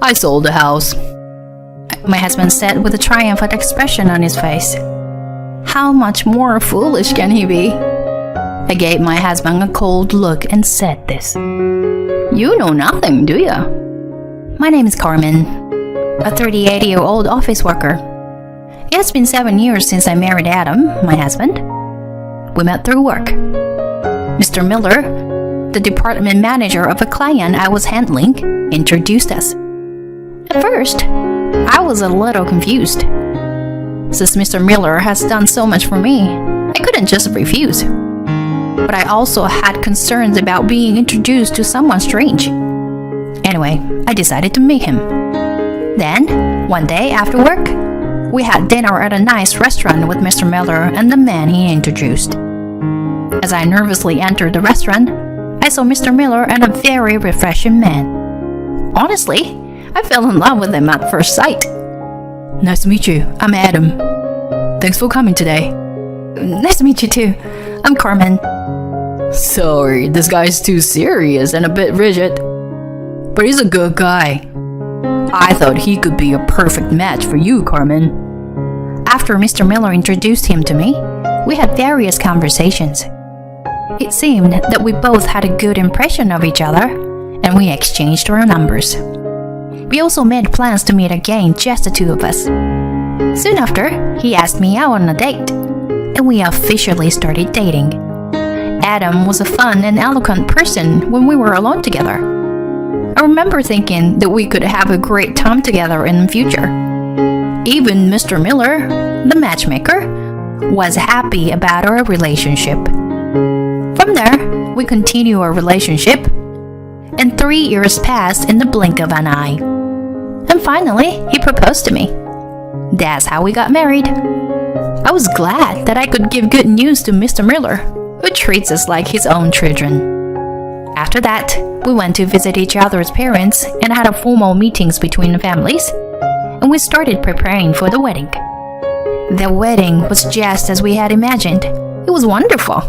I sold the house, my husband said with a triumphant expression on his face. How much more foolish can he be? I gave my husband a cold look and said this. You know nothing, do you? My name is Carmen, a 38-year-old office worker. It has been 7 years since I married Adam, my husband. We met through work. Mr. Miller, the department manager of a client I was handling, introduced us. At first, I was a little confused. Since Mr. Miller has done so much for me, I couldn't just refuse. But I also had concerns about being introduced to someone strange. Anyway, I decided to meet him. Then, one day after work, we had dinner at a nice restaurant with Mr. Miller and the man he introduced. As I nervously entered the restaurant, I saw Mr. Miller and a very refreshing man. Honestly, I fell in love with him at first sight. Nice to meet you. I'm Adam. Thanks for coming today. Nice to meet you too. I'm Carmen. Sorry, this guy's too serious and a bit rigid. But he's a good guy. I thought he could be a perfect match for you, Carmen. After Mr. Miller introduced him to me, we had various conversations. It seemed that we both had a good impression of each other, and we exchanged our numbers. We also made plans to meet again, just the two of us. Soon after, he asked me out on a date, and we officially started dating. Adam was a fun and eloquent person when we were alone together. I remember thinking that we could have a great time together in the future. Even Mr. Miller, the matchmaker, was happy about our relationship. From there, we continued our relationship, and 3 years passed in the blink of an eye. And finally, he proposed to me. That's how we got married. I was glad that I could give good news to Mr. Miller, who treats us like his own children. After that, we went to visit each other's parents and had formal meetings between the families, and we started preparing for the wedding. The wedding was just as we had imagined. It was wonderful.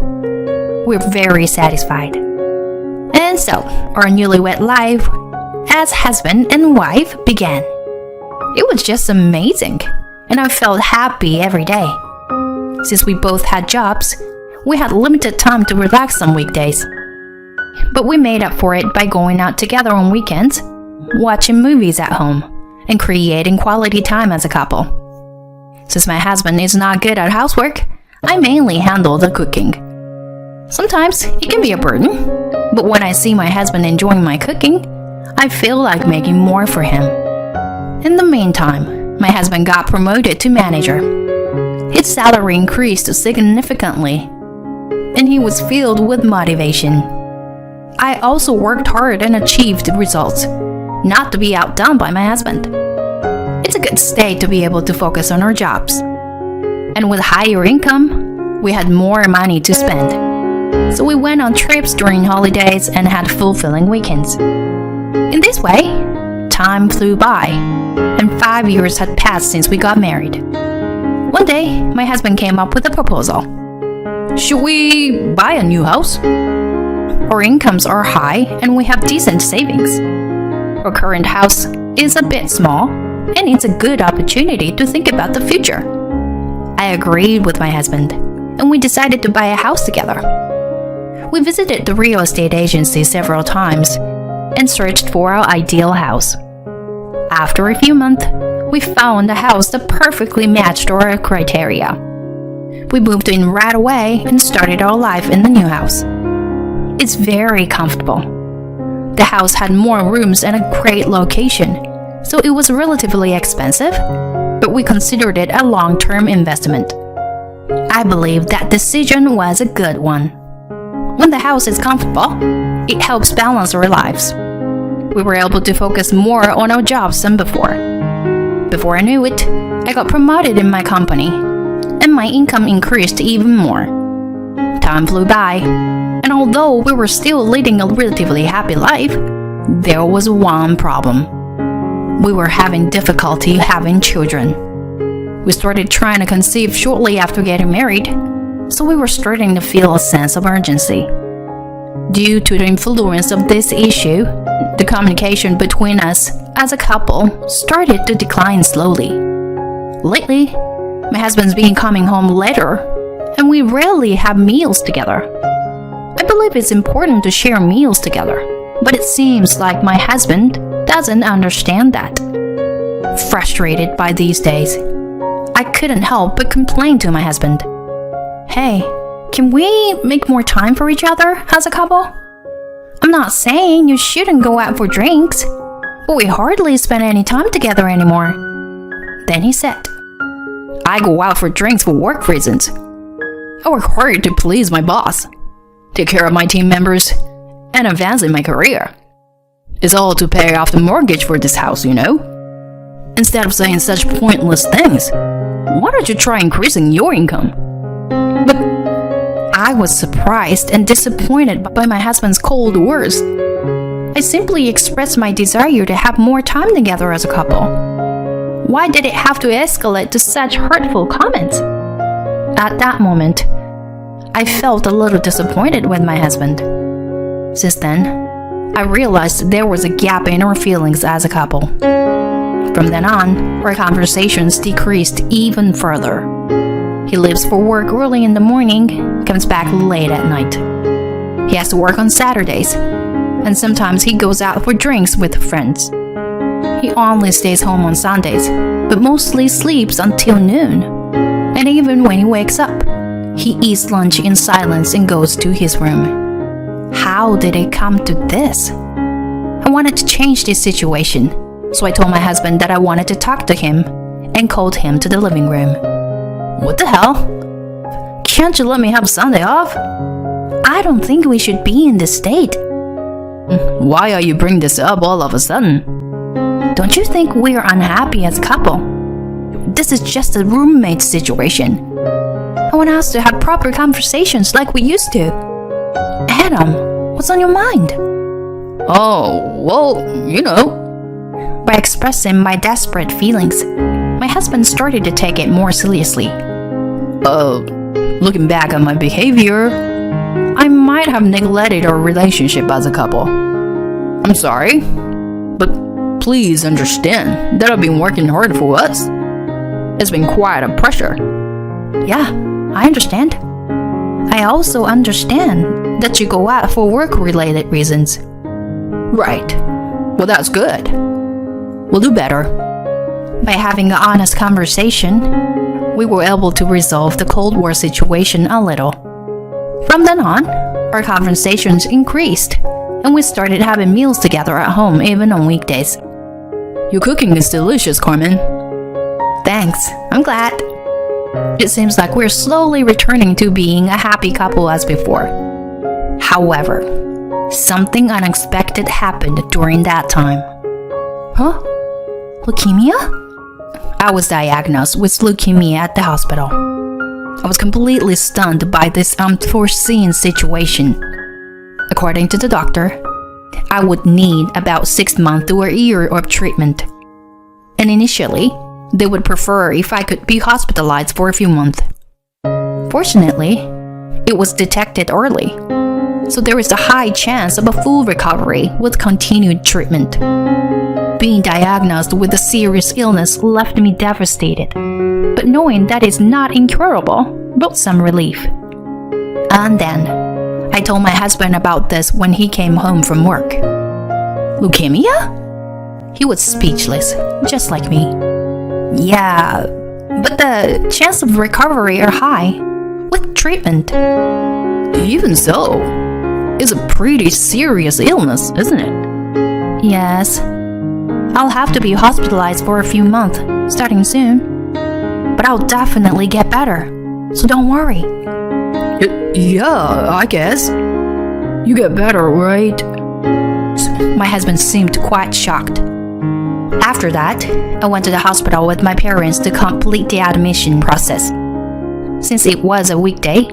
We were very satisfied. And so, our newlywed life as husband and wife began. It was just amazing, and I felt happy every day. Since we both had jobs, we had limited time to relax on weekdays. But we made up for it by going out together on weekends, watching movies at home, and creating quality time as a couple. Since my husband is not good at housework, I mainly handle the cooking. Sometimes it can be a burden, but when I see my husband enjoying my cooking, I feel like making more for him. In the meantime, my husband got promoted to manager. His salary increased significantly, and he was filled with motivation. I also worked hard and achieved results, not to be outdone by my husband. It's a good state to be able to focus on our jobs. And with higher income, we had more money to spend. So we went on trips during holidays and had fulfilling weekends. In this way, time flew by, and 5 years had passed since we got married. One day, my husband came up with a proposal. Should we buy a new house? Our incomes are high and we have decent savings. Our current house is a bit small, and it's a good opportunity to think about the future. I agreed with my husband, and we decided to buy a house together. We visited the real estate agency several times and searched for our ideal house. After a few months, we found a house that perfectly matched our criteria. We moved in right away and started our life in the new house. It's very comfortable. The house had more rooms and a great location, so it was relatively expensive, but we considered it a long-term investment. I believe that decision was a good one. When the house is comfortable, it helps balance our lives. We were able to focus more on our jobs than before. Before I knew it, I got promoted in my company, and my income increased even more. Time flew by, and although we were still leading a relatively happy life, there was one problem. We were having difficulty having children. We started trying to conceive shortly after getting married, so we were starting to feel a sense of urgency. Due to the influence of this issue, the communication between us as a couple started to decline slowly. Lately, my husband's been coming home later, and we rarely have meals together. I believe it's important to share meals together, but it seems like my husband doesn't understand that. Frustrated by these days, I couldn't help but complain to my husband. Hey, can we make more time for each other as a couple? I'm not saying you shouldn't go out for drinks, but we hardly spend any time together anymore. Then he said, I go out for drinks for work reasons. I work hard to please my boss, take care of my team members, and advance in my career. It's all to pay off the mortgage for this house, you know? Instead of saying such pointless things, why don't you try increasing your income? But I was surprised and disappointed by my husband's cold words. I simply expressed my desire to have more time together as a couple. Why did it have to escalate to such hurtful comments? At that moment, I felt a little disappointed with my husband. Since then, I realized there was a gap in our feelings as a couple. From then on, our conversations decreased even further. He leaves for work early in the morning, comes back late at night. He has to work on Saturdays, and sometimes he goes out for drinks with friends. He only stays home on Sundays, but mostly sleeps until noon. And even when he wakes up, he eats lunch in silence and goes to his room. How did it come to this? I wanted to change this situation, so I told my husband that I wanted to talk to him and called him to the living room. What the hell? Can't you let me have Sunday off? I don't think we should be in this state. Why are you bringing this up all of a sudden? Don't you think we're unhappy as a couple? This is just a roommate situation. I want us to have proper conversations like we used to. Adam, what's on your mind? Oh, well, you know. By expressing my desperate feelings, my husband started to take it more seriously. Looking back on my behavior, I might have neglected our relationship as a couple. I'm sorry, but please understand that I've been working hard for us. It's been quite a pressure. Yeah, I understand. I also understand that you go out for work-related reasons. Right. Well, that's good. We'll do better. By having an honest conversation, we were able to resolve the Cold War situation a little. From then on, our conversations increased, and we started having meals together at home even on weekdays. Your cooking is delicious, Carmen. Thanks, I'm glad. It seems like we're slowly returning to being a happy couple as before. However, something unexpected happened during that time. Huh? Leukemia? I was diagnosed with leukemia at the hospital. I was completely stunned by this unforeseen situation. According to the doctor, I would need about 6 months to a year of treatment. And initially, they would prefer if I could be hospitalized for a few months. Fortunately, it was detected early, so there is a high chance of a full recovery with continued treatment. Being diagnosed with a serious illness left me devastated, but knowing that it's not incurable brought some relief. And then, I told my husband about this when he came home from work. Leukemia? He was speechless, just like me. Yeah, but the chance of recovery are high, with treatment. Even so, it's a pretty serious illness, isn't it? Yes. I'll have to be hospitalized for a few months, starting soon. But I'll definitely get better, so don't worry. Yeah, I guess. You get better, right? My husband seemed quite shocked. After that, I went to the hospital with my parents to complete the admission process. Since it was a weekday,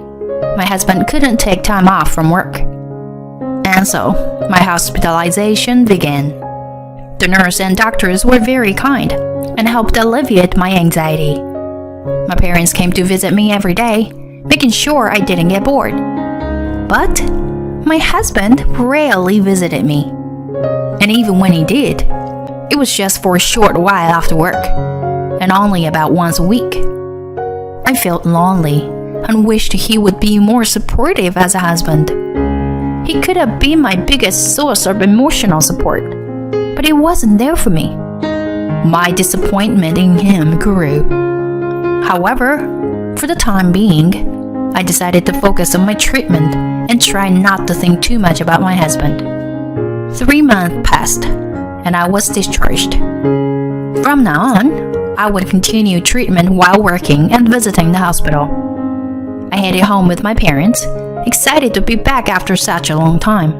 my husband couldn't take time off from work. And so, my hospitalization began. The nurse and doctors were very kind and helped alleviate my anxiety. My parents came to visit me every day, making sure I didn't get bored. But My husband rarely visited me. And even when he did, it was just for a short while after work, and only about once a week. I felt lonely and wished he would be more supportive as a husband. He could have been my biggest source of emotional support, but he wasn't there for me. My disappointment in him grew. However, for the time being, I decided to focus on my treatment and try not to think too much about my husband. 3 months passed, and I was discharged. From now on, I would continue treatment while working and visiting the hospital. I headed home with my parents, excited to be back after such a long time.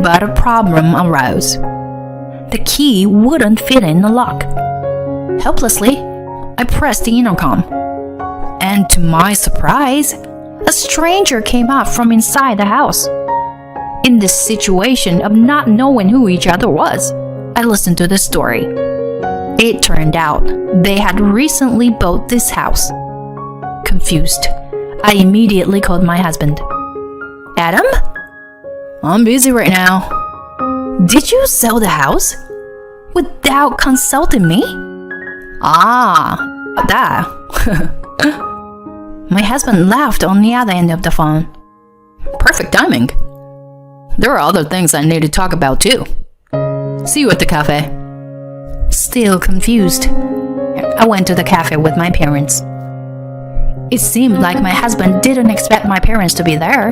But a problem arose. The key wouldn't fit in the lock. Helplessly, I pressed the intercom. And to my surprise, a stranger came out from inside the house. In this situation of not knowing who each other was, I listened to the story. It turned out they had recently bought this house. Confused, I immediately called my husband. Adam? I'm busy right now. Did you sell the house? Without consulting me? Ah, that. My husband laughed on the other end of the phone. Perfect timing. There are other things I need to talk about too. See you at the cafe. Still confused, I went to the cafe with my parents. It seemed like my husband didn't expect my parents to be there,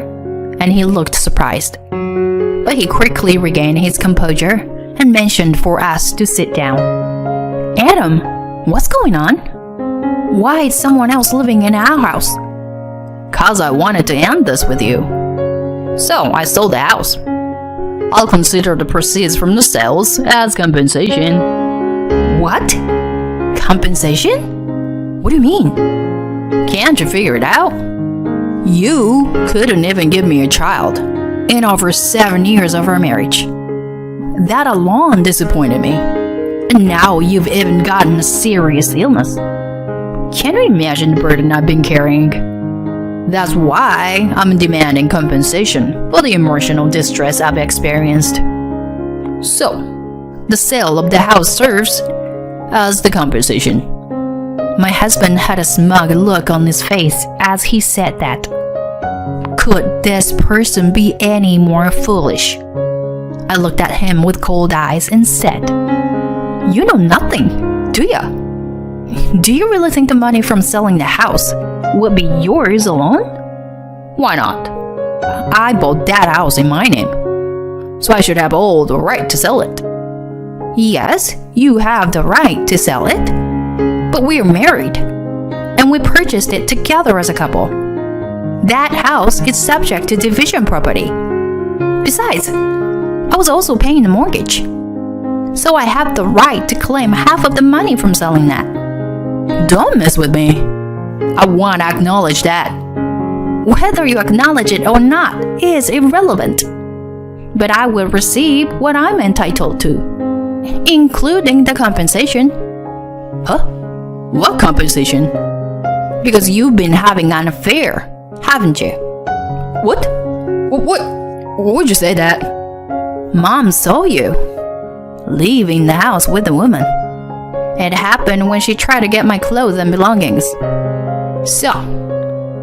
and he looked surprised. But he quickly regained his composure and mentioned for us to sit down. Adam, what's going on? Why is someone else living in our house? 'Cause I wanted to end this with you. So I sold the house. I'll consider the proceeds from the sales as compensation. What? Compensation? What do you mean? Can't you figure it out? You couldn't even give me a child in over 7 years of our marriage. That alone disappointed me. And now you've even gotten a serious illness. Can you imagine the burden I've been carrying? That's why I'm demanding compensation for the emotional distress I've experienced. So, the sale of the house serves as the compensation. My husband had a smug look on his face as he said that. Could this person be any more foolish? I looked at him with cold eyes and said, You know nothing, do ya? Do you really think the money from selling the house would be yours alone? Why not? I bought that house in my name, so I should have all the right to sell it. Yes, you have the right to sell it, but we're married, and we purchased it together as a couple. That house is subject to division property. Besides, I was also paying the mortgage, so I have the right to claim half of the money from selling that. Don't mess with me. I want to acknowledge that. Whether you acknowledge it or not is irrelevant. But I will receive what I'm entitled to, including the compensation. Huh? What compensation? Because you've been having an affair, haven't you? What? Would you say that? Mom saw you leaving the house with the woman. It happened when she tried to get my clothes and belongings. So,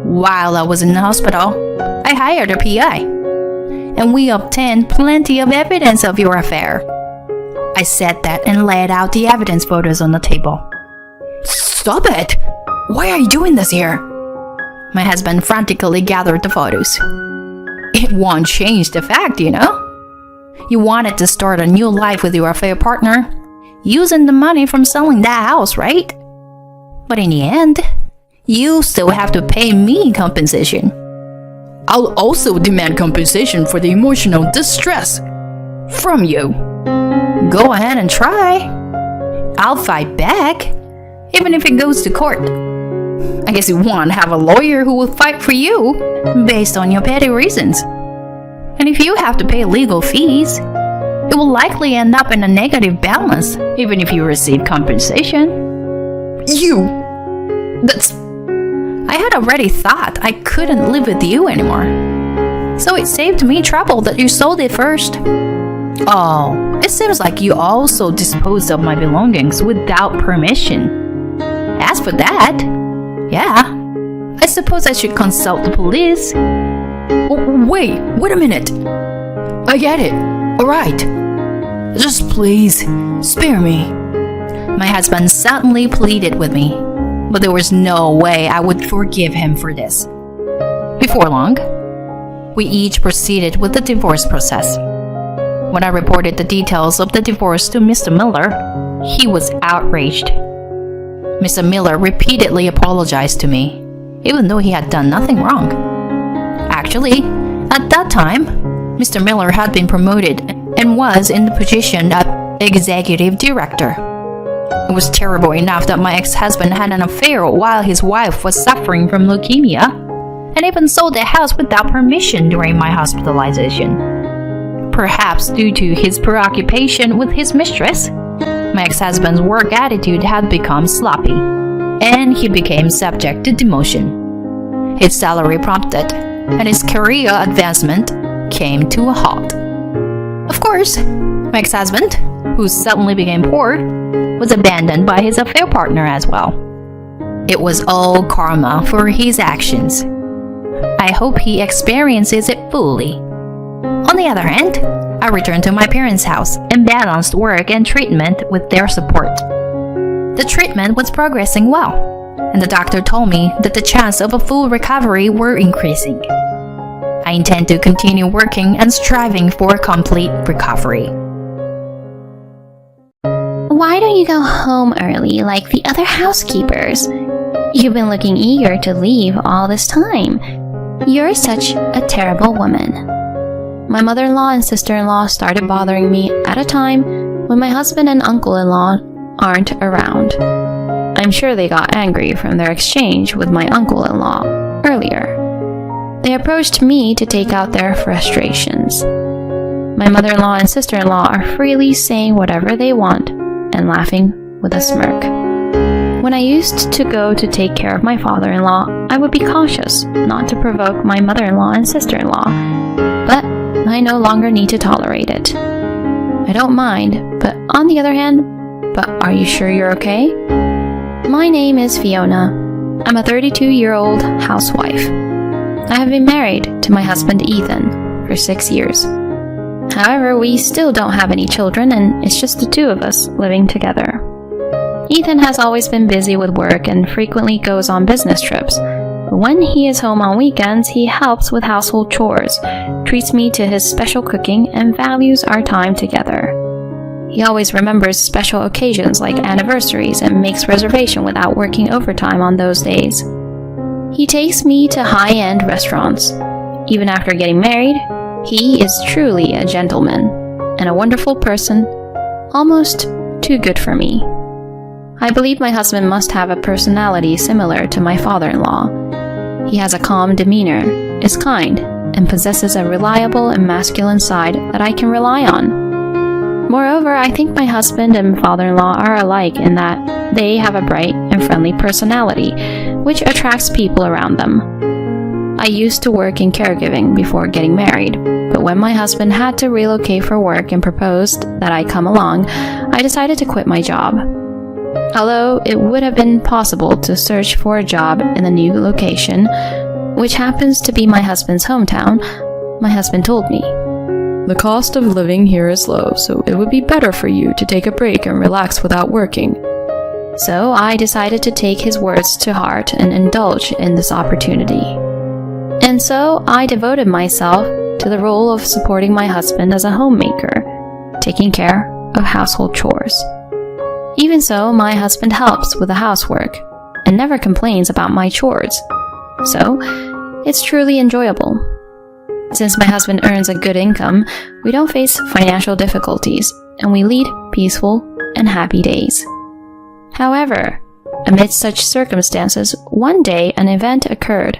while I was in the hospital, I hired a PI, and we obtained plenty of evidence of your affair. I said that and laid out the evidence photos on the table. Stop it! Why are you doing this here? My husband frantically gathered the photos. It won't change the fact, you know? You wanted to start a new life with your affair partner, using the money from selling that house, right? But in the end, you still have to pay me compensation. I'll also demand compensation for the emotional distress from you. Go ahead and try. I'll fight back, even if it goes to court. I guess you won't have a lawyer who will fight for you based on your petty reasons. And if you have to pay legal fees, it will likely end up in a negative balance, even if you receive compensation. That's... I had already thought I couldn't live with you anymore. So it saved me trouble that you sold it first. Oh, it seems like you also disposed of my belongings without permission. As for that, yeah, I suppose I should consult the police. Oh, wait a minute. I get it. All right. Just please, spare me. My husband suddenly pleaded with me, but there was no way I would forgive him for this. Before long, we each proceeded with the divorce process. When I reported the details of the divorce to Mr. Miller, he was outraged. Mr. Miller repeatedly apologized to me, even though he had done nothing wrong. Actually, at that time, Mr. Miller had been promoted and was in the position of executive director. It was terrible enough that my ex-husband had an affair while his wife was suffering from leukemia, and even sold the house without permission during my hospitalization. Perhaps due to his preoccupation with his mistress, my ex-husband's work attitude had become sloppy, and he became subject to demotion. His salary plummeted, and his career advancement came to a halt. Of course, my ex-husband, who suddenly became poor, was abandoned by his affair partner as well. It was all karma for his actions. I hope he experiences it fully. On the other hand, I returned to my parents' house and balanced work and treatment with their support. The treatment was progressing well, and the doctor told me that the chance of a full recovery were increasing. I intend to continue working and striving for complete recovery. Why don't you go home early like the other housekeepers? You've been looking eager to leave all this time. You're such a terrible woman. My mother-in-law and sister-in-law started bothering me at a time when my husband and uncle-in-law aren't around. I'm sure they got angry from their exchange with my uncle-in-law earlier. They approached me to take out their frustrations. My mother-in-law and sister-in-law are freely saying whatever they want and laughing with a smirk. When I used to go to take care of my father-in-law, I would be cautious not to provoke my mother-in-law and sister-in-law, but I no longer need to tolerate it. I don't mind, but on the other hand, but are you sure you're okay? My name is Fiona. I'm a 32-year-old housewife. I have been married to my husband Ethan for 6 years. However, we still don't have any children, and it's just the two of us living together. Ethan has always been busy with work and frequently goes on business trips. But when he is home on weekends, he helps with household chores, treats me to his special cooking, and values our time together. He always remembers special occasions like anniversaries and makes reservation without working overtime on those days. He takes me to high-end restaurants. Even after getting married, he is truly a gentleman and a wonderful person, almost too good for me. I believe my husband must have a personality similar to my father-in-law. He has a calm demeanor, is kind, and possesses a reliable and masculine side that I can rely on. Moreover, I think my husband and father-in-law are alike in that they have a bright and friendly personality, which attracts people around them. I used to work in caregiving before getting married, but when my husband had to relocate for work and proposed that I come along, I decided to quit my job. Although it would have been possible to search for a job in the new location, which happens to be my husband's hometown, my husband told me, "The cost of living here is low, so it would be better for you to take a break and relax without working." So I decided to take his words to heart and indulge in this opportunity. And so I devoted myself to the role of supporting my husband as a homemaker, taking care of household chores. Even so, my husband helps with the housework and never complains about my chores. So, it's truly enjoyable. Since my husband earns a good income, we don't face financial difficulties, and we lead peaceful and happy days. However, amid such circumstances, one day an event occurred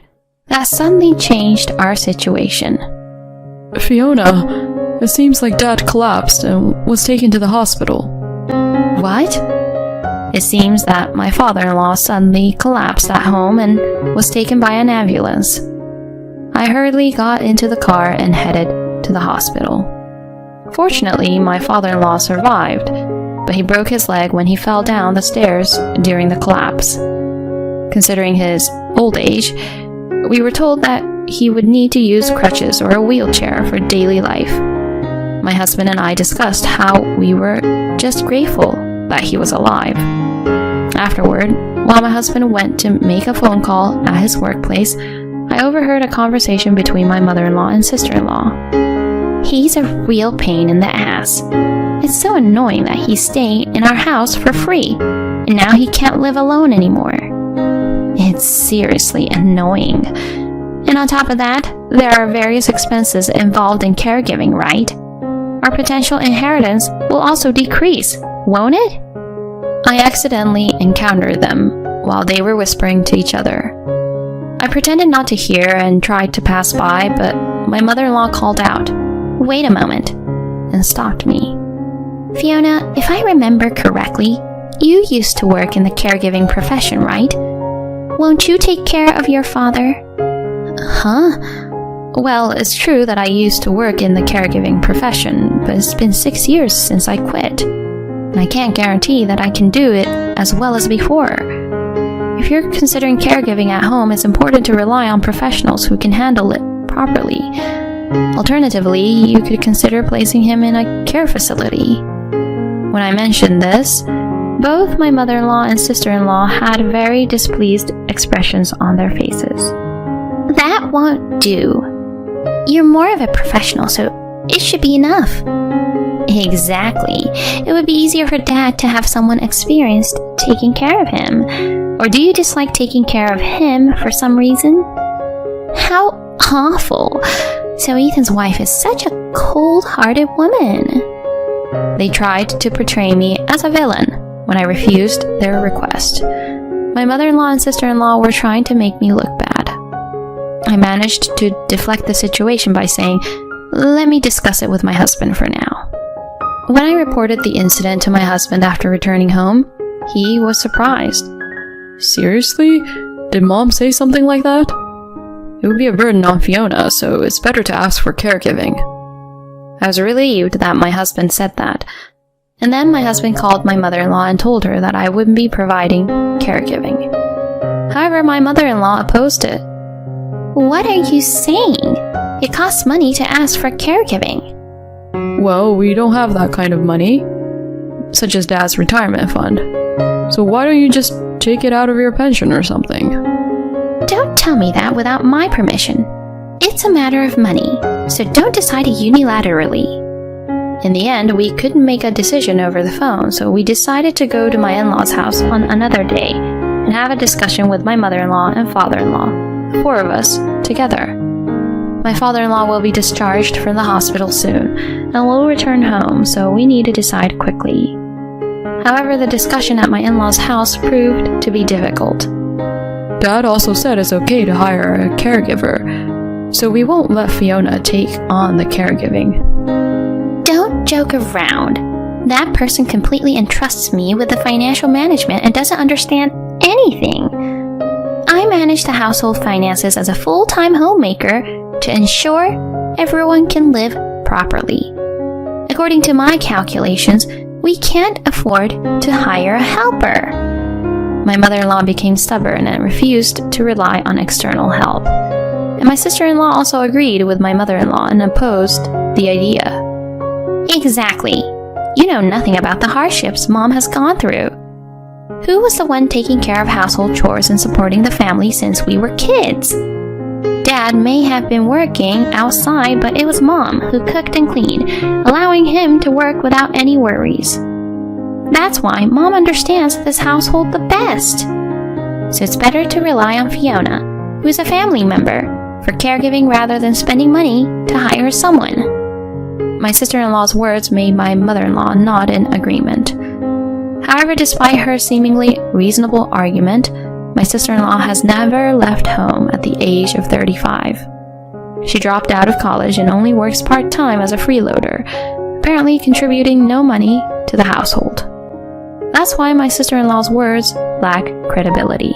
that suddenly changed our situation. "Fiona, it seems like Dad collapsed and was taken to the hospital." What? It seems that my father-in-law suddenly collapsed at home and was taken by an ambulance. I hurriedly got into the car and headed to the hospital. Fortunately, my father-in-law survived, but he broke his leg when he fell down the stairs during the collapse. Considering his old age, we were told that he would need to use crutches or a wheelchair for daily life. My husband and I discussed how we were just grateful that he was alive. Afterward, while my husband went to make a phone call at his workplace, I overheard a conversation between my mother-in-law and sister-in-law. He's a real pain in the ass. It's so annoying that he's staying in our house for free, and now he can't live alone anymore. It's seriously annoying. And on top of that, there are various expenses involved in caregiving, right? Our potential inheritance will also decrease, won't it? I accidentally encountered them while they were whispering to each other. I pretended not to hear and tried to pass by, but my mother-in-law called out, "Wait a moment," and stopped me. "Fiona, if I remember correctly, you used to work in the caregiving profession, right? Won't you take care of your father?" "Huh? Well, it's true that I used to work in the caregiving profession, but it's been 6 years since I quit. And I can't guarantee that I can do it as well as before. If you're considering caregiving at home, it's important to rely on professionals who can handle it properly. Alternatively, you could consider placing him in a care facility." When I mentioned this, both my mother-in-law and sister-in-law had very displeased expressions on their faces. "That won't do. You're more of a professional, so it should be enough." "Exactly. It would be easier for Dad to have someone experienced taking care of him. Or do you dislike taking care of him for some reason?" "How awful. So Ethan's wife is such a cold-hearted woman." They tried to portray me as a villain when I refused their request. My mother-in-law and sister-in-law were trying to make me look bad. I managed to deflect the situation by saying, "Let me discuss it with my husband for now." When I reported the incident to my husband after returning home, he was surprised. Seriously? Did Mom say something like that? It would be a burden on Fiona, so it's better to ask for caregiving. I was relieved that my husband said that. And then my husband called my mother-in-law and told her that I wouldn't be providing caregiving. However, my mother-in-law opposed it. "What are you saying? It costs money to ask for caregiving." Well, we don't have that kind of money, such as Dad's retirement fund. So why don't you just take it out of your pension or something? "Don't tell me that without my permission. It's a matter of money, so don't decide unilaterally." In the end, we couldn't make a decision over the phone, so we decided to go to my in-laws' house on another day and have a discussion with my mother-in-law and father-in-law, the 4 of us, together. My father-in-law will be discharged from the hospital soon and will return home, so we need to decide quickly. However, the discussion at my in-laws' house proved to be difficult. Dad also said it's okay to hire a caregiver, so we won't let Fiona take on the caregiving. "Don't joke around. That person completely entrusts me with the financial management and doesn't understand anything. I manage the household finances as a full-time homemaker to ensure everyone can live properly. According to my calculations, we can't afford to hire a helper." My mother-in-law became stubborn and refused to rely on external help. And my sister-in-law also agreed with my mother-in-law and opposed the idea. "Exactly. You know nothing about the hardships Mom has gone through. Who was the one taking care of household chores and supporting the family since we were kids? Dad may have been working outside, but it was Mom who cooked and cleaned, allowing him to work without any worries. That's why Mom understands this household the best. So it's better to rely on Fiona, who is a family member, for caregiving rather than spending money to hire someone." My sister-in-law's words made my mother-in-law nod in agreement. However, despite her seemingly reasonable argument, my sister-in-law has never left home at the age of 35. She dropped out of college and only works part-time as a freeloader, apparently contributing no money to the household. That's why my sister-in-law's words lack credibility.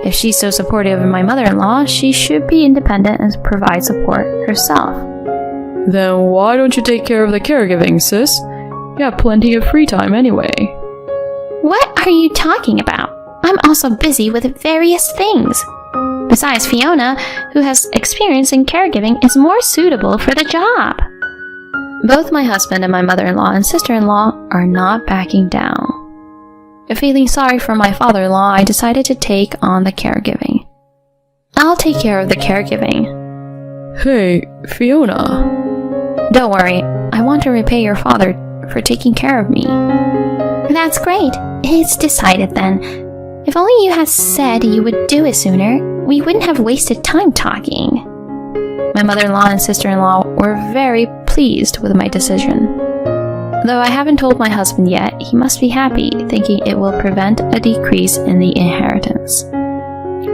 If she's so supportive of my mother-in-law, she should be independent and provide support herself. Then why don't you take care of the caregiving, sis? You have plenty of free time anyway. What are you talking about? I'm also busy with various things. Besides, Fiona, who has experience in caregiving, is more suitable for the job. Both my husband and my mother-in-law and sister-in-law are not backing down. Feeling sorry for my father-in-law, I decided to take on the caregiving. I'll take care of the caregiving. Hey, Fiona. Don't worry, I want to repay your father for taking care of me. That's great. It's decided then. If only you had said you would do it sooner, we wouldn't have wasted time talking. My mother-in-law and sister-in-law were very pleased with my decision. Though I haven't told my husband yet, he must be happy, thinking it will prevent a decrease in the inheritance.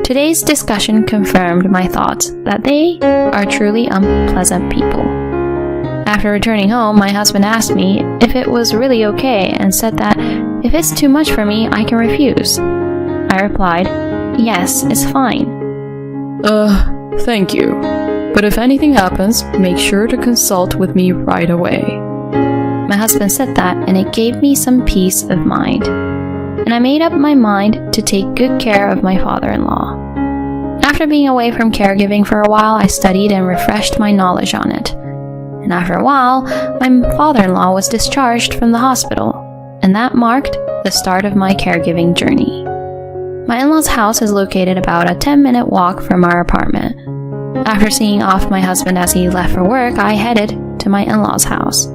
Today's discussion confirmed my thoughts that they are truly unpleasant people. After returning home, my husband asked me if it was really okay and said that if it's too much for me, I can refuse. I replied, yes, it's fine. Thank you. But if anything happens, make sure to consult with me right away. My husband said that, and it gave me some peace of mind. And I made up my mind to take good care of my father-in-law. After being away from caregiving for a while, I studied and refreshed my knowledge on it. And after a while, my father-in-law was discharged from the hospital, and that marked the start of my caregiving journey. My in-laws' house is located about a 10-minute walk from our apartment. After seeing off my husband as he left for work, I headed to my in-laws' house.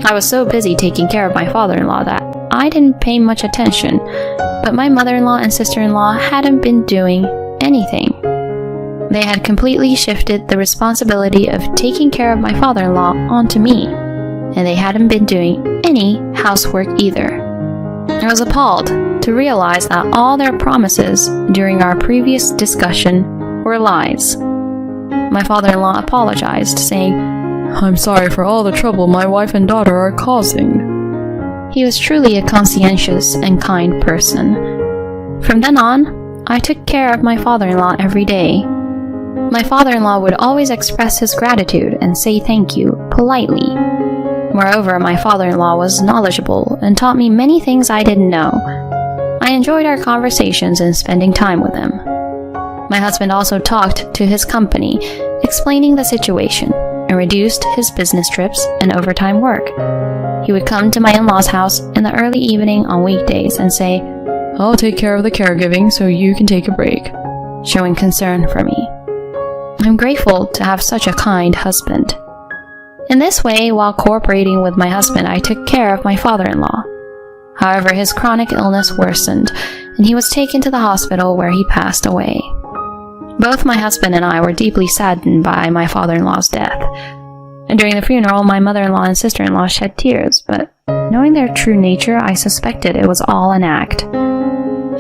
I was so busy taking care of my father-in-law that I didn't pay much attention, but my mother-in-law and sister-in-law hadn't been doing anything. They had completely shifted the responsibility of taking care of my father-in-law onto me, and they hadn't been doing any housework either. I was appalled to realize that all their promises during our previous discussion were lies. My father-in-law apologized, saying, I'm sorry for all the trouble my wife and daughter are causing. He was truly a conscientious and kind person. From then on, I took care of my father-in-law every day. My father-in-law would always express his gratitude and say thank you politely. Moreover, my father-in-law was knowledgeable and taught me many things I didn't know. I enjoyed our conversations and spending time with him. My husband also talked to his company, explaining the situation, and reduced his business trips and overtime work. He would come to my in-laws' house in the early evening on weekdays and say, I'll take care of the caregiving so you can take a break, showing concern for me. I'm grateful to have such a kind husband. In this way, while cooperating with my husband, I took care of my father-in-law. However, his chronic illness worsened, and he was taken to the hospital where he passed away. Both my husband and I were deeply saddened by my father-in-law's death. And during the funeral, my mother-in-law and sister-in-law shed tears, but knowing their true nature, I suspected it was all an act.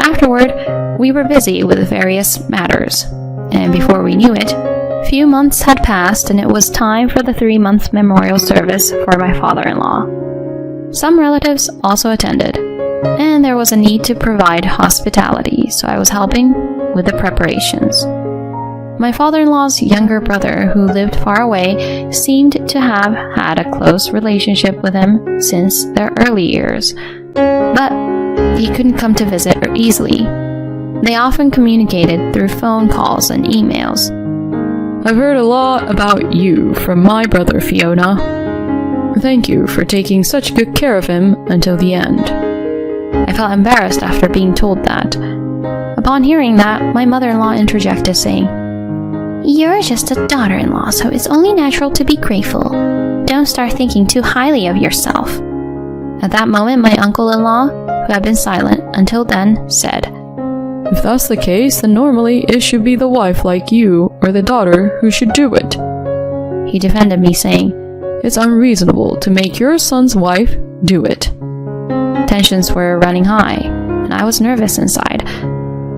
Afterward, we were busy with various matters, and before we knew it, a few months had passed and it was time for the 3-month memorial service for my father-in-law. Some relatives also attended, and there was a need to provide hospitality, so I was helping with the preparations. My father-in-law's younger brother, who lived far away, seemed to have had a close relationship with him since their early years, but he couldn't come to visit easily. They often communicated through phone calls and emails. I've heard a lot about you from my brother Fiona. Thank you for taking such good care of him until the end. I felt embarrassed after being told that. Upon hearing that, my mother-in-law interjected, saying, You're just a daughter-in-law, so it's only natural to be grateful. Don't start thinking too highly of yourself. At that moment, my uncle-in-law, who had been silent until then, said, If that's the case, then normally it should be the wife like you or the daughter who should do it. He defended me, saying, It's unreasonable to make your son's wife do it. Tensions were running high, and I was nervous inside.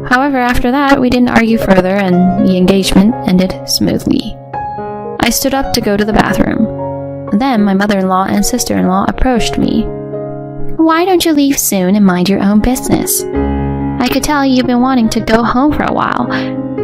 However, after that, we didn't argue further, and the engagement ended smoothly. I stood up to go to the bathroom. Then my mother-in-law and sister-in-law approached me. Why don't you leave soon and mind your own business? I could tell you've been wanting to go home for a while.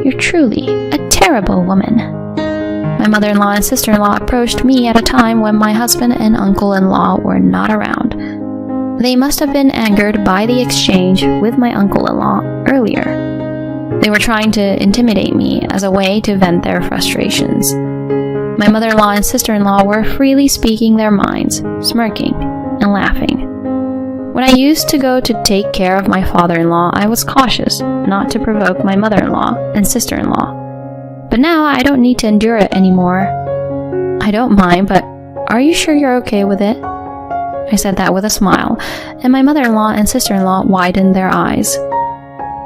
You're truly a terrible woman. My mother-in-law and sister-in-law approached me at a time when my husband and uncle-in-law were not around. They must have been angered by the exchange with my uncle-in-law earlier. They were trying to intimidate me as a way to vent their frustrations. My mother-in-law and sister-in-law were freely speaking their minds, smirking and laughing. When I used to go to take care of my father-in-law, I was cautious not to provoke my mother-in-law and sister-in-law. But now I don't need to endure it anymore. I don't mind, but are you sure you're okay with it? I said that with a smile, and my mother-in-law and sister-in-law widened their eyes.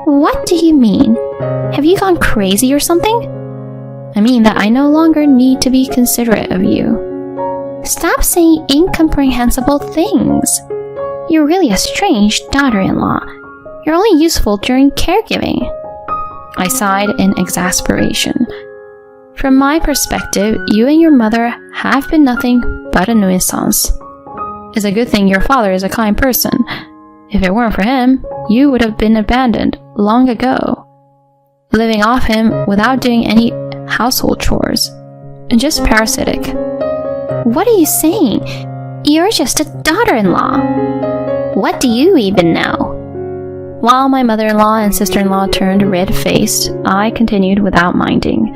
What do you mean? Have you gone crazy or something? I mean that I no longer need to be considerate of you. Stop saying incomprehensible things. You're really a strange daughter-in-law. You're only useful during caregiving. I sighed in exasperation. From my perspective, you and your mother have been nothing but a nuisance. It's a good thing your father is a kind person. If it weren't for him, you would have been abandoned long ago, living off him without doing any household chores, and just parasitic. What are you saying? You're just a daughter-in-law. What do you even know? While my mother-in-law and sister-in-law turned red-faced, I continued without minding.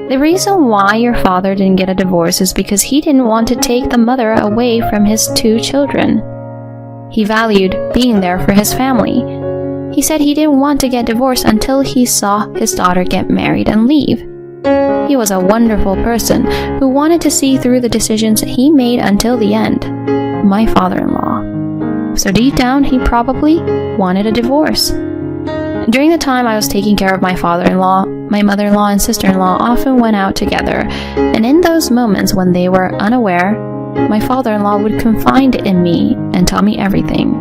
The reason why your father didn't get a divorce is because he didn't want to take the mother away from his 2 children. He valued being there for his family. He said he didn't want to get divorced until he saw his daughter get married and leave. He was a wonderful person who wanted to see through the decisions he made until the end. My father-in-law. So deep down, he probably wanted a divorce. During the time I was taking care of my father-in-law, my mother-in-law and sister-in-law often went out together, and in those moments when they were unaware, my father-in-law would confide in me and tell me everything.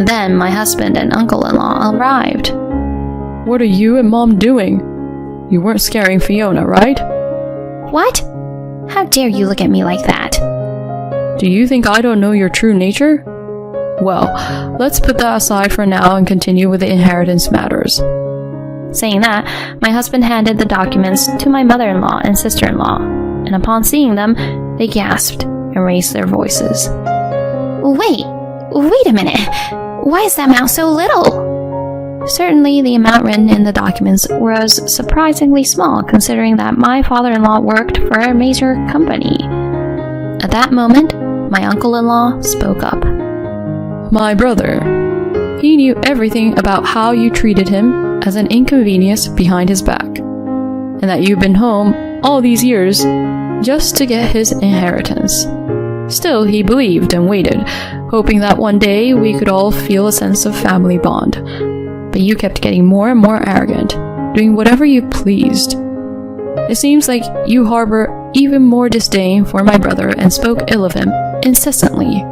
Then my husband and uncle-in-law arrived. What are you and Mom doing? You weren't scaring Fiona, right? What? How dare you look at me like that? Do you think I don't know your true nature? Well, let's put that aside for now and continue with the inheritance matters. Saying that, my husband handed the documents to my mother-in-law and sister-in-law, and upon seeing them, they gasped and raised their voices. Wait a minute. Why is that amount so little? Certainly, the amount written in the documents was surprisingly small, considering that my father-in-law worked for a major company. At that moment, my uncle-in-law spoke up. My brother. He knew everything about how you treated him as an inconvenience behind his back, and that you've been home all these years just to get his inheritance. Still, he believed and waited, hoping that one day we could all feel a sense of family bond. But you kept getting more and more arrogant, doing whatever you pleased. It seems like you harbor even more disdain for my brother and spoke ill of him incessantly.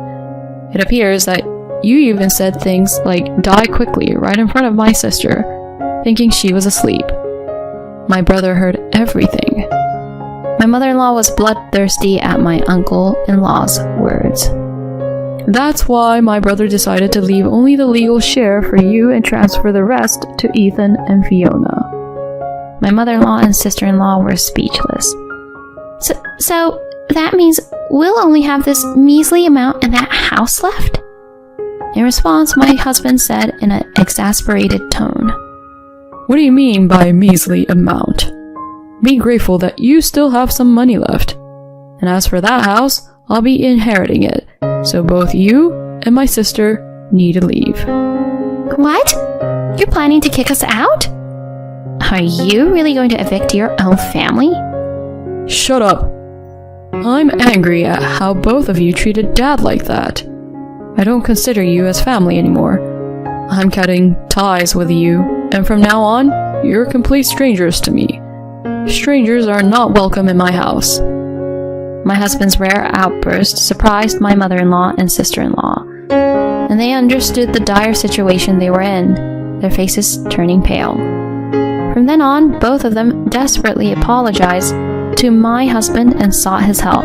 It appears that you even said things like "die quickly" right in front of my sister, thinking she was asleep. My brother heard everything. My mother-in-law was bloodthirsty at my uncle-in-law's words. That's why my brother decided to leave only the legal share for you and transfer the rest to Ethan and Fiona. My mother-in-law and sister-in-law were speechless. So that means we'll only have this measly amount in that house left? In response, my husband said in an exasperated tone, What do you mean by measly amount? Be grateful that you still have some money left. And as for that house, I'll be inheriting it, so both you and my sister need to leave. What? You're planning to kick us out? Are you really going to evict your own family? Shut up. I'm angry at how both of you treated Dad like that. I don't consider you as family anymore. I'm cutting ties with you, and from now on, you're complete strangers to me. Strangers are not welcome in my house. My husband's rare outburst surprised my mother-in-law and sister-in-law, and they understood the dire situation they were in, their faces turning pale. From then on, both of them desperately apologized to my husband and sought his help,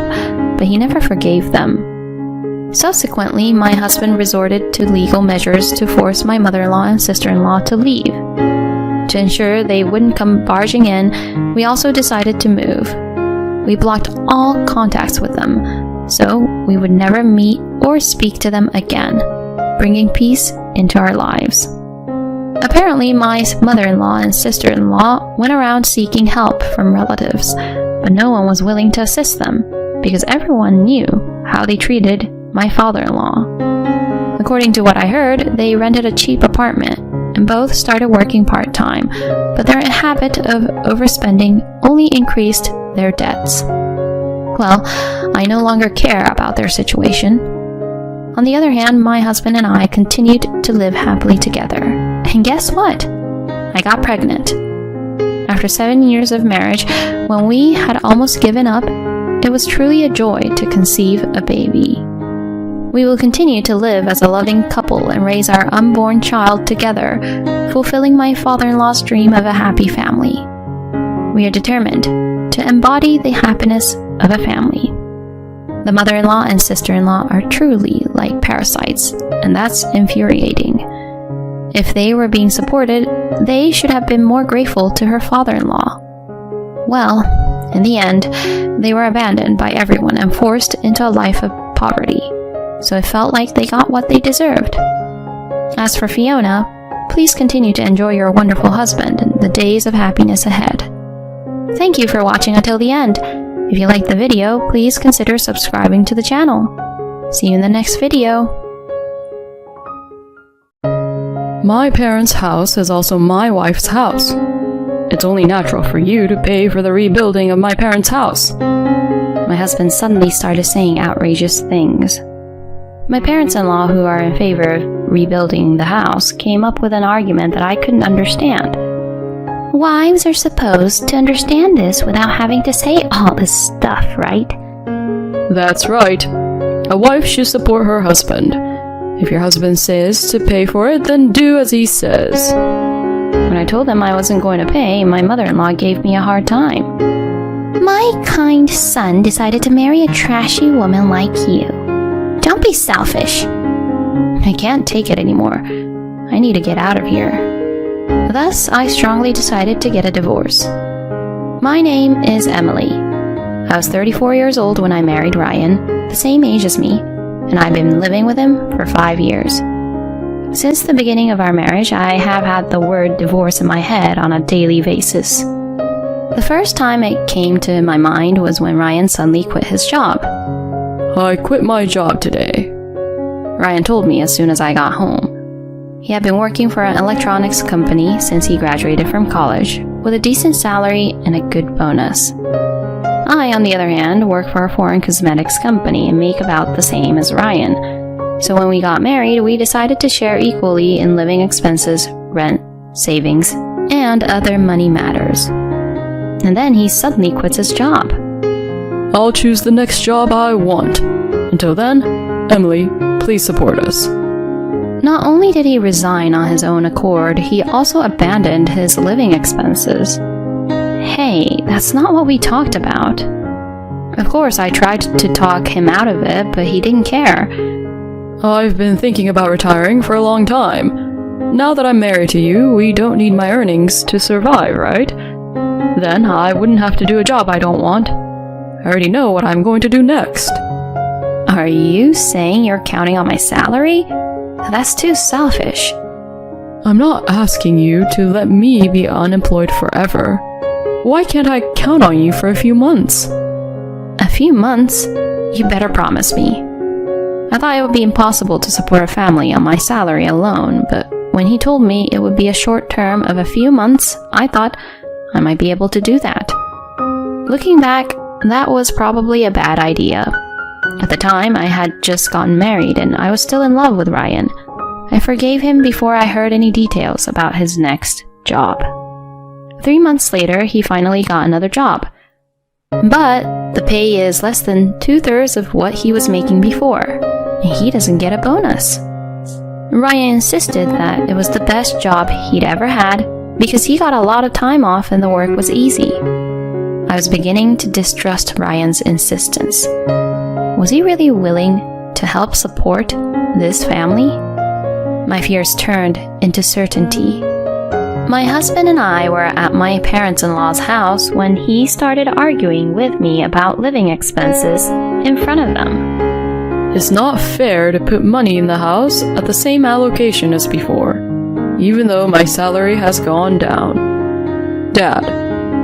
but he never forgave them. Subsequently, my husband resorted to legal measures to force my mother-in-law and sister-in-law to leave. To ensure they wouldn't come barging in, we also decided to move. We blocked all contacts with them, so we would never meet or speak to them again, bringing peace into our lives. Apparently, my mother-in-law and sister-in-law went around seeking help from relatives, but no one was willing to assist them because everyone knew how they treated my father-in-law. According to what I heard, they rented a cheap apartment and both started working part-time, but their habit of overspending only increased their debts. Well, I no longer care about their situation. On the other hand, my husband and I continued to live happily together. And guess what? I got pregnant. After 7 years of marriage, when we had almost given up, it was truly a joy to conceive a baby. We will continue to live as a loving couple and raise our unborn child together, fulfilling my father-in-law's dream of a happy family. We are determined to embody the happiness of a family. The mother-in-law and sister-in-law are truly like parasites, and that's infuriating. If they were being supported, they should have been more grateful to her father-in-law. Well, in the end, they were abandoned by everyone and forced into a life of poverty, so it felt like they got what they deserved. As for Fiona, please continue to enjoy your wonderful husband and the days of happiness ahead. Thank you for watching until the end. If you liked the video, please consider subscribing to the channel. See you in the next video. My parents' house is also my wife's house. It's only natural for you to pay for the rebuilding of my parents' house. My husband suddenly started saying outrageous things. My parents-in-law, who are in favor of rebuilding the house, came up with an argument that I couldn't understand. Wives are supposed to understand this without having to say all this stuff, right? That's right. A wife should support her husband. If your husband says to pay for it, then do as he says. When I told them I wasn't going to pay, my mother-in-law gave me a hard time. My kind son decided to marry a trashy woman like you. Don't be selfish. I can't take it anymore. I need to get out of here. Thus, I strongly decided to get a divorce. My name is Emily. I was 34 years old when I married Ryan, the same age as me, and I've been living with him for 5 years. Since the beginning of our marriage, I have had the word divorce in my head on a daily basis. The first time it came to my mind was when Ryan suddenly quit his job. I quit my job today. Ryan told me as soon as I got home. He had been working for an electronics company since he graduated from college, with a decent salary and a good bonus. I, on the other hand, work for a foreign cosmetics company and make about the same as Ryan. So when we got married, we decided to share equally in living expenses, rent, savings, and other money matters. And then he suddenly quits his job. I'll choose the next job I want. Until then, Emily, please support us. Not only did he resign on his own accord, he also abandoned his living expenses. Hey, that's not what we talked about. Of course, I tried to talk him out of it, but he didn't care. I've been thinking about retiring for a long time. Now that I'm married to you, we don't need my earnings to survive, right? Then I wouldn't have to do a job I don't want. I already know what I'm going to do next. Are you saying you're counting on my salary? That's too selfish. I'm not asking you to let me be unemployed forever. Why can't I count on you for a few months? A few months? You better promise me. I thought it would be impossible to support a family on my salary alone, but when he told me it would be a short term of a few months, I thought I might be able to do that. Looking back, that was probably a bad idea. At the time, I had just gotten married and I was still in love with Ryan. I forgave him before I heard any details about his next job. 3 months later, he finally got another job. But the pay is less than 2/3 of what he was making before, and he doesn't get a bonus. Ryan insisted that it was the best job he'd ever had because he got a lot of time off and the work was easy. I was beginning to distrust Ryan's insistence. Was he really willing to help support this family? My fears turned into certainty. My husband and I were at my parents-in-law's house when he started arguing with me about living expenses in front of them. It's not fair to put money in the house at the same allocation as before, even though my salary has gone down. Dad,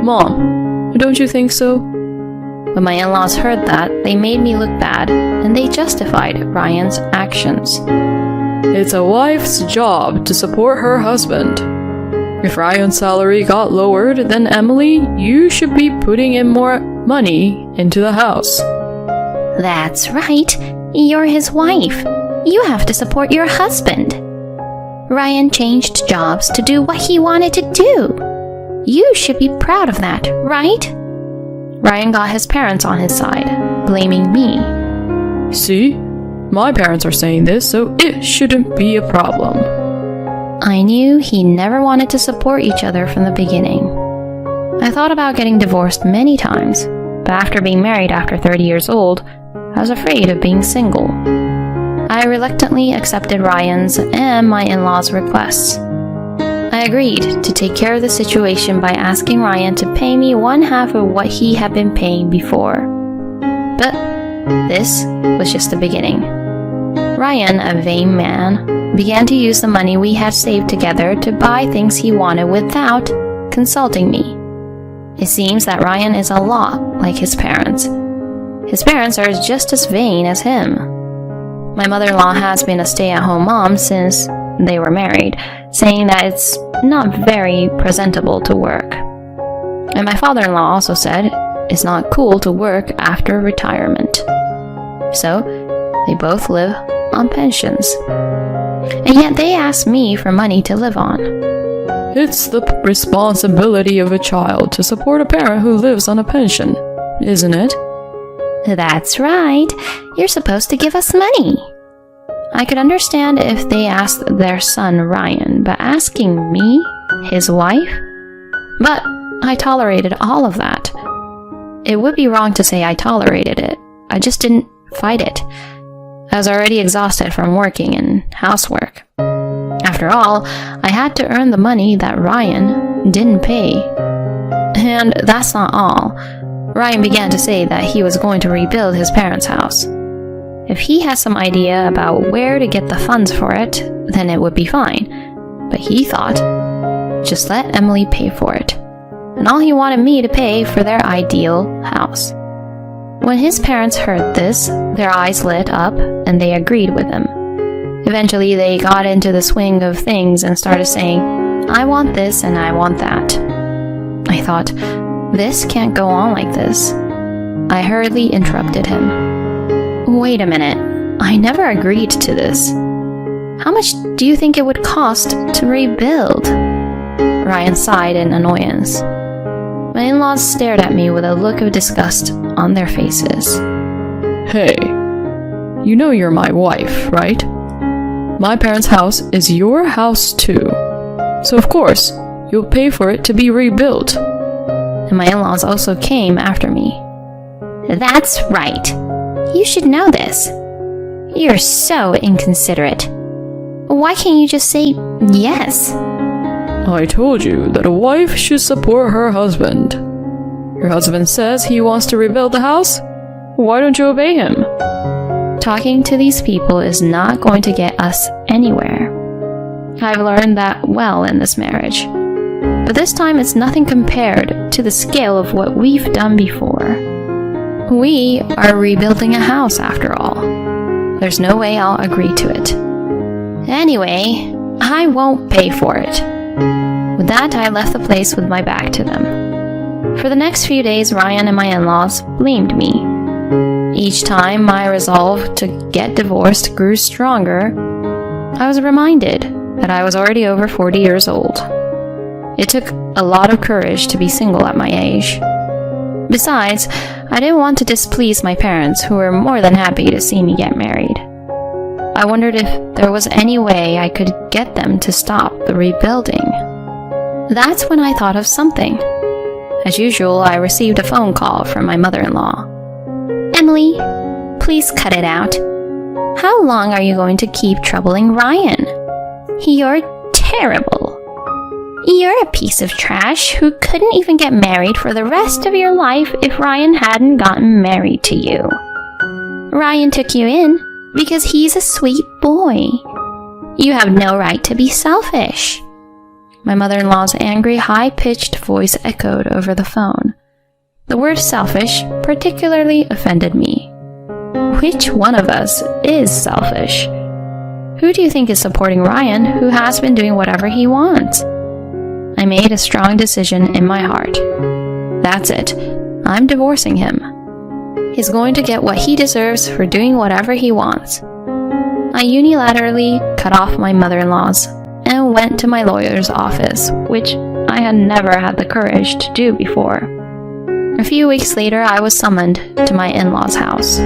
Mom, don't you think so? When my in-laws heard that, they made me look bad, and they justified Ryan's actions. It's a wife's job to support her husband. If Ryan's salary got lowered, then Emily, you should be putting in more money into the house. That's right. You're his wife. You have to support your husband. Ryan changed jobs to do what he wanted to do. You should be proud of that, right? Ryan got his parents on his side, blaming me. See? My parents are saying this, so it shouldn't be a problem. I knew he never wanted to support each other from the beginning. I thought about getting divorced many times, but after being married after 30 years old, I was afraid of being single. I reluctantly accepted Ryan's and my in-laws' requests. I agreed to take care of the situation by asking Ryan to pay me 1/2 of what he had been paying before. But this was just the beginning. Ryan, a vain man, began to use the money we had saved together to buy things he wanted without consulting me. It seems that Ryan is a lot like his parents. His parents are just as vain as him. My mother-in-law has been a stay-at-home mom since they were married, saying that it's not very presentable to work. And my father-in-law also said it's not cool to work after retirement. So, they both live on pensions. And yet they ask me for money to live on. It's the responsibility of a child to support a parent who lives on a pension, isn't it? That's right. You're supposed to give us money. I could understand if they asked their son Ryan, but asking me, his wife? But I tolerated all of that. It would be wrong to say I tolerated it. I just didn't fight it. I was already exhausted from working and housework. After all, I had to earn the money that Ryan didn't pay. And that's not all. Ryan began to say that he was going to rebuild his parents' house. If he had some idea about where to get the funds for it, then it would be fine. But he thought, just let Emily pay for it. And all he wanted me to pay for their ideal house. When his parents heard this, their eyes lit up and they agreed with him. Eventually, they got into the swing of things and started saying, I want this and I want that. I thought, this can't go on like this. I hurriedly interrupted him. Wait a minute, I never agreed to this. How much do you think it would cost to rebuild? Ryan sighed in annoyance. My in-laws stared at me with a look of disgust on their faces. Hey, you know you're my wife, right? My parents' house is your house too. So of course, you'll pay for it to be rebuilt. And my in-laws also came after me. That's right. You should know this. You're so inconsiderate. Why can't you just say yes? I told you that a wife should support her husband. Your husband says he wants to rebuild the house? Why don't you obey him? Talking to these people is not going to get us anywhere. I've learned that well in this marriage. But this time it's nothing compared to the scale of what we've done before. We are rebuilding a house after all. There's no way I'll agree to it. Anyway, I won't pay for it. With that, I left the place with my back to them. For the next few days, Ryan and my in-laws blamed me. Each time my resolve to get divorced grew stronger, I was reminded that I was already over 40 years old. It took a lot of courage to be single at my age. Besides, I didn't want to displease my parents, who were more than happy to see me get married. I wondered if there was any way I could get them to stop the rebuilding. That's when I thought of something. As usual, I received a phone call from my mother-in-law. Emily, please cut it out. How long are you going to keep troubling Ryan? You're terrible. You're a piece of trash who couldn't even get married for the rest of your life if Ryan hadn't gotten married to you. Ryan took you in because he's a sweet boy. You have no right to be selfish. My mother-in-law's angry, high-pitched voice echoed over the phone. The word selfish particularly offended me. Which one of us is selfish? Who do you think is supporting Ryan, who has been doing whatever he wants? I made a strong decision in my heart. That's it. I'm divorcing him. He's going to get what he deserves for doing whatever he wants. I unilaterally cut off my mother-in-law's and went to my lawyer's office, which I had never had the courage to do before. A few weeks later, I was summoned to my in-laws' house.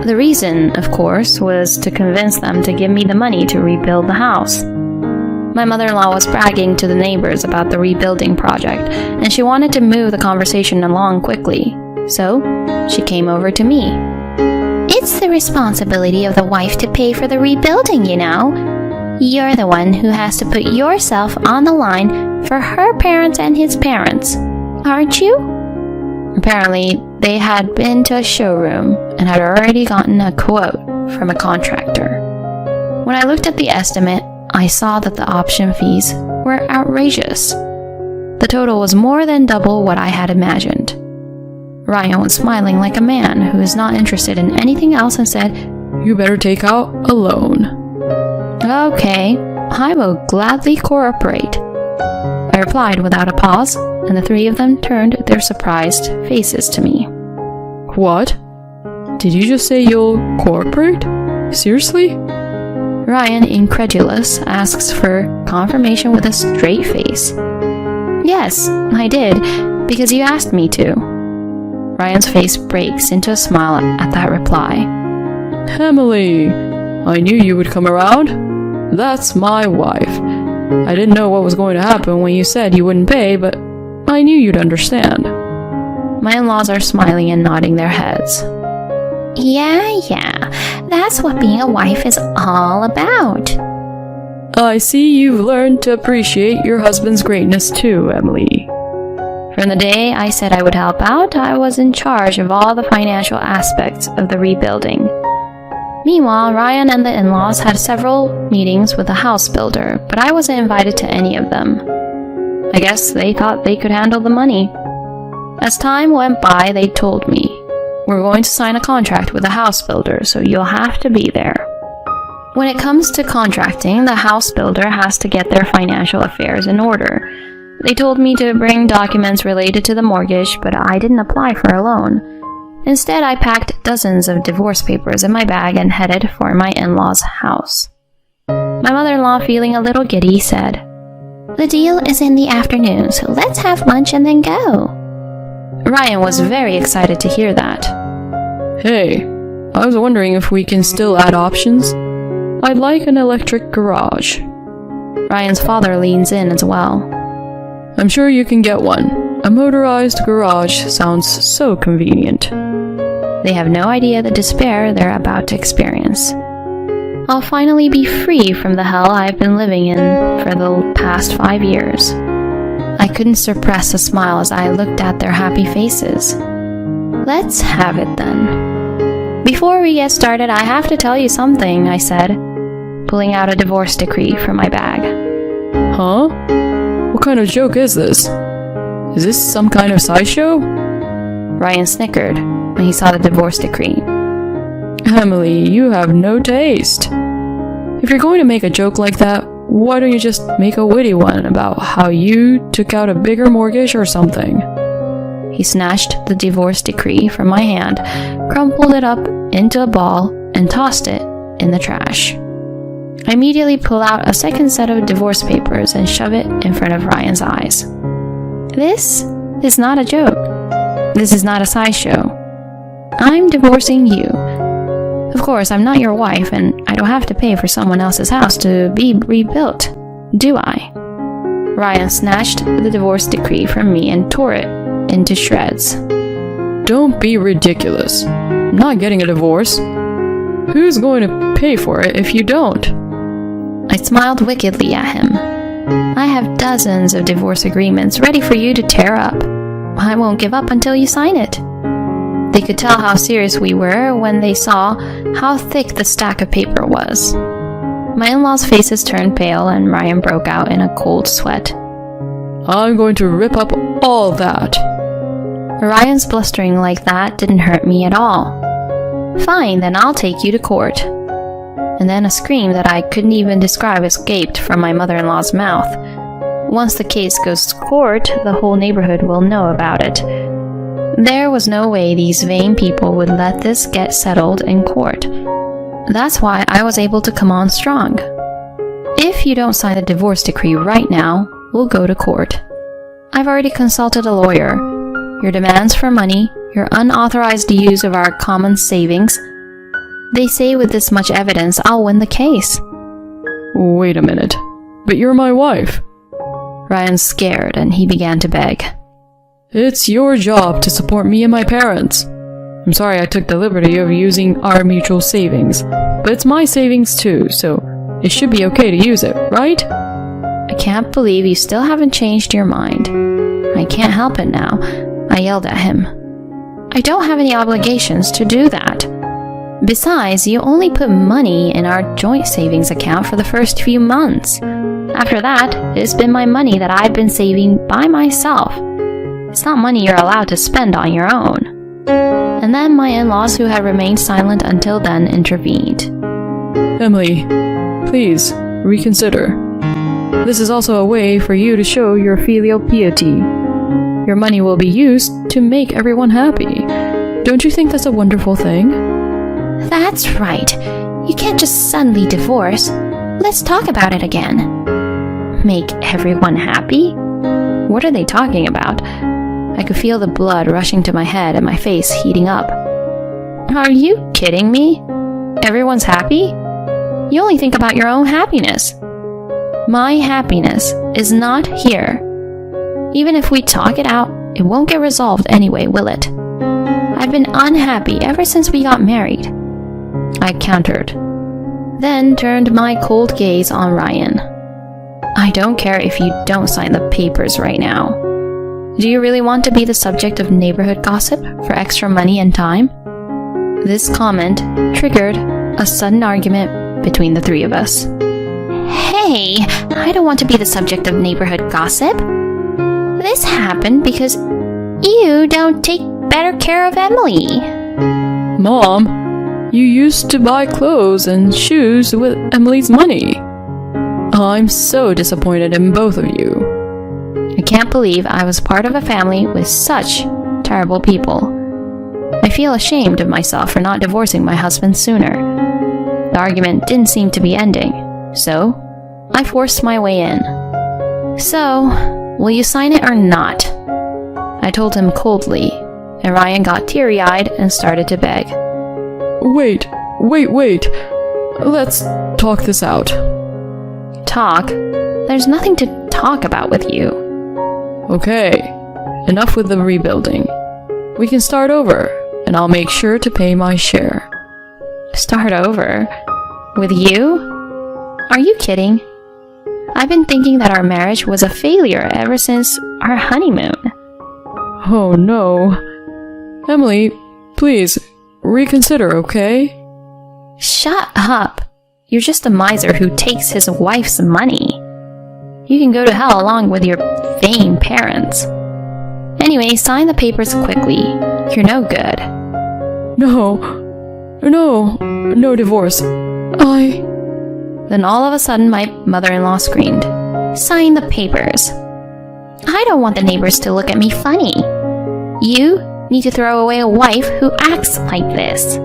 The reason, of course, was to convince them to give me the money to rebuild the house. My mother-in-law was bragging to the neighbors about the rebuilding project, and she wanted to move the conversation along quickly. So, she came over to me. It's the responsibility of the wife to pay for the rebuilding, you know. You're the one who has to put yourself on the line for her parents and his parents, aren't you? Apparently, they had been to a showroom and had already gotten a quote from a contractor. When I looked at the estimate, I saw that the option fees were outrageous. The total was more than double what I had imagined. Ryan was smiling like a man who is not interested in anything else and said, You better take out a loan. Okay, I will gladly cooperate. I replied without a pause, and the three of them turned their surprised faces to me. What? Did you just say you'll cooperate? Seriously? Ryan, incredulous, asks for confirmation with a straight face. Yes, I did, because you asked me to. Ryan's face breaks into a smile at that reply. Emily, I knew you would come around. That's my wife. I didn't know what was going to happen when you said you wouldn't pay, but I knew you'd understand. My in-laws are smiling and nodding their heads. Yeah, that's what being a wife is all about. I see you've learned to appreciate your husband's greatness too, Emily. From the day I said I would help out, I was in charge of all the financial aspects of the rebuilding. Meanwhile, Ryan and the in-laws had several meetings with the house builder, but I wasn't invited to any of them. I guess they thought they could handle the money. As time went by, they told me, We're going to sign a contract with the house builder, so you'll have to be there. When it comes to contracting, the house builder has to get their financial affairs in order. They told me to bring documents related to the mortgage, but I didn't apply for a loan. Instead, I packed dozens of divorce papers in my bag and headed for my in-laws' house. My mother-in-law, feeling a little giddy, said, The deal is in the afternoon, so let's have lunch and then go. Ryan was very excited to hear that. Hey, I was wondering if we can still add options. I'd like an electric garage. Ryan's father leans in as well. I'm sure you can get one. A motorized garage sounds so convenient. They have no idea the despair they're about to experience. I'll finally be free from the hell I've been living in for the past 5 years. I couldn't suppress a smile as I looked at their happy faces. Let's have it then. Before we get started, I have to tell you something, I said, pulling out a divorce decree from my bag. Huh? What kind of joke is this? Is this some kind of sideshow? Ryan snickered when he saw the divorce decree. Emily, you have no taste. If you're going to make a joke like that, why don't you just make a witty one about how you took out a bigger mortgage or something? He snatched the divorce decree from my hand, crumpled it up into a ball, and tossed it in the trash. I immediately pull out a second set of divorce papers and shove it in front of Ryan's eyes. This is not a joke. This is not a sideshow. I'm divorcing you. Of course, I'm not your wife, and I don't have to pay for someone else's house to be rebuilt, do I? Ryan snatched the divorce decree from me and tore it into shreds. Don't be ridiculous. I'm not getting a divorce. Who's going to pay for it if you don't? I smiled wickedly at him. I have dozens of divorce agreements ready for you to tear up. I won't give up until you sign it. They could tell how serious we were when they saw how thick the stack of paper was. My in-laws' faces turned pale and Ryan broke out in a cold sweat. I'm going to rip up all that. Ryan's blustering like that didn't hurt me at all. Fine, then I'll take you to court. And then a scream that I couldn't even describe escaped from my mother-in-law's mouth. Once the case goes to court, the whole neighborhood will know about it. There was no way these vain people would let this get settled in court. That's why I was able to come on strong. If you don't sign the divorce decree right now, we'll go to court. I've already consulted a lawyer. Your demands for money, your unauthorized use of our common savings. They say with this much evidence, I'll win the case. Wait a minute. But you're my wife. Ryan's scared and he began to beg. It's your job to support me and my parents. I'm sorry I took the liberty of using our mutual savings, but it's my savings too, so it should be okay to use it, right? I can't believe you still haven't changed your mind. I can't help it now, I yelled at him. I don't have any obligations to do that. Besides, you only put money in our joint savings account for the first few months. After that, it's been my money that I've been saving by myself. It's not money you're allowed to spend on your own. And then my in-laws, who had remained silent until then, intervened. Emily, please, reconsider. This is also a way for you to show your filial piety. Your money will be used to make everyone happy. Don't you think that's a wonderful thing? That's right. You can't just suddenly divorce. Let's talk about it again. Make everyone happy? What are they talking about? I could feel the blood rushing to my head and my face heating up. Are you kidding me? Everyone's happy? You only think about your own happiness. My happiness is not here. Even if we talk it out, it won't get resolved anyway, will it? I've been unhappy ever since we got married. I countered, then turned my cold gaze on Ryan. I don't care if you don't sign the papers right now. Do you really want to be the subject of neighborhood gossip for extra money and time? This comment triggered a sudden argument between the three of us. Hey, I don't want to be the subject of neighborhood gossip. This happened because you don't take better care of Emily. Mom, you used to buy clothes and shoes with Emily's money. I'm so disappointed in both of you. I can't believe I was part of a family with such terrible people. I feel ashamed of myself for not divorcing my husband sooner. The argument didn't seem to be ending, so I forced my way in. So, will you sign it or not? I told him coldly, and Ryan got teary-eyed and started to beg. Wait. Let's talk this out. Talk? There's nothing to talk about with you. Okay, enough with the rebuilding. We can start over, and I'll make sure to pay my share. Start over? With you? Are you kidding? I've been thinking that our marriage was a failure ever since our honeymoon. Oh no. Emily, please, reconsider, okay? Shut up. You're just a miser who takes his wife's money. You can go to hell along with your vain parents. Anyway, sign the papers quickly. You're no good. No divorce. Then all of a sudden my mother-in-law screamed, "Sign the papers." I don't want the neighbors to look at me funny. You need to throw away a wife who acts like this.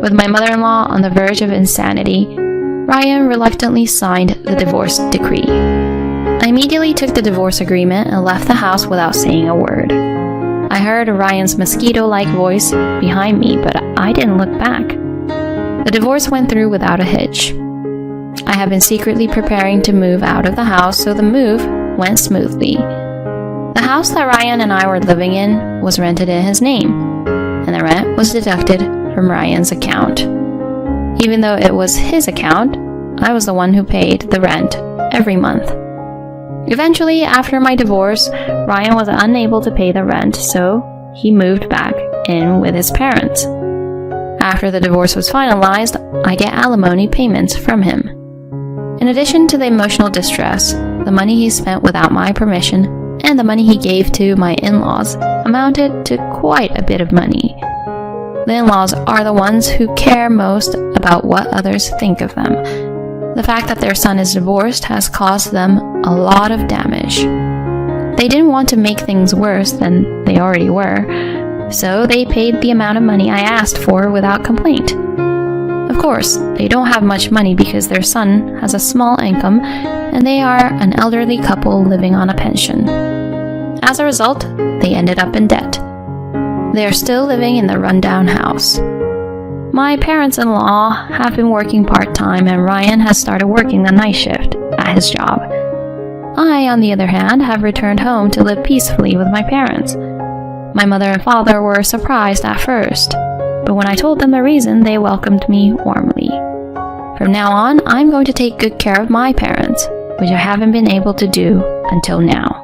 With my mother-in-law on the verge of insanity, Ryan reluctantly signed the divorce decree. I immediately took the divorce agreement and left the house without saying a word. I heard Ryan's mosquito-like voice behind me, but I didn't look back. The divorce went through without a hitch. I had been secretly preparing to move out of the house, so the move went smoothly. The house that Ryan and I were living in was rented in his name, and the rent was deducted from Ryan's account. Even though it was his account, I was the one who paid the rent every month. Eventually, after my divorce, Ryan was unable to pay the rent, so he moved back in with his parents. After the divorce was finalized, I get alimony payments from him. In addition to the emotional distress, the money he spent without my permission and the money he gave to my in-laws amounted to quite a bit of money. The in-laws are the ones who care most about what others think of them. The fact that their son is divorced has caused them a lot of damage. They didn't want to make things worse than they already were, so they paid the amount of money I asked for without complaint. Of course, they don't have much money because their son has a small income and they are an elderly couple living on a pension. As a result, they ended up in debt. They are still living in the rundown house. My parents-in-law have been working part-time and Ryan has started working the night shift at his job. I, on the other hand, have returned home to live peacefully with my parents. My mother and father were surprised at first, but when I told them the reason, they welcomed me warmly. From now on, I'm going to take good care of my parents, which I haven't been able to do until now.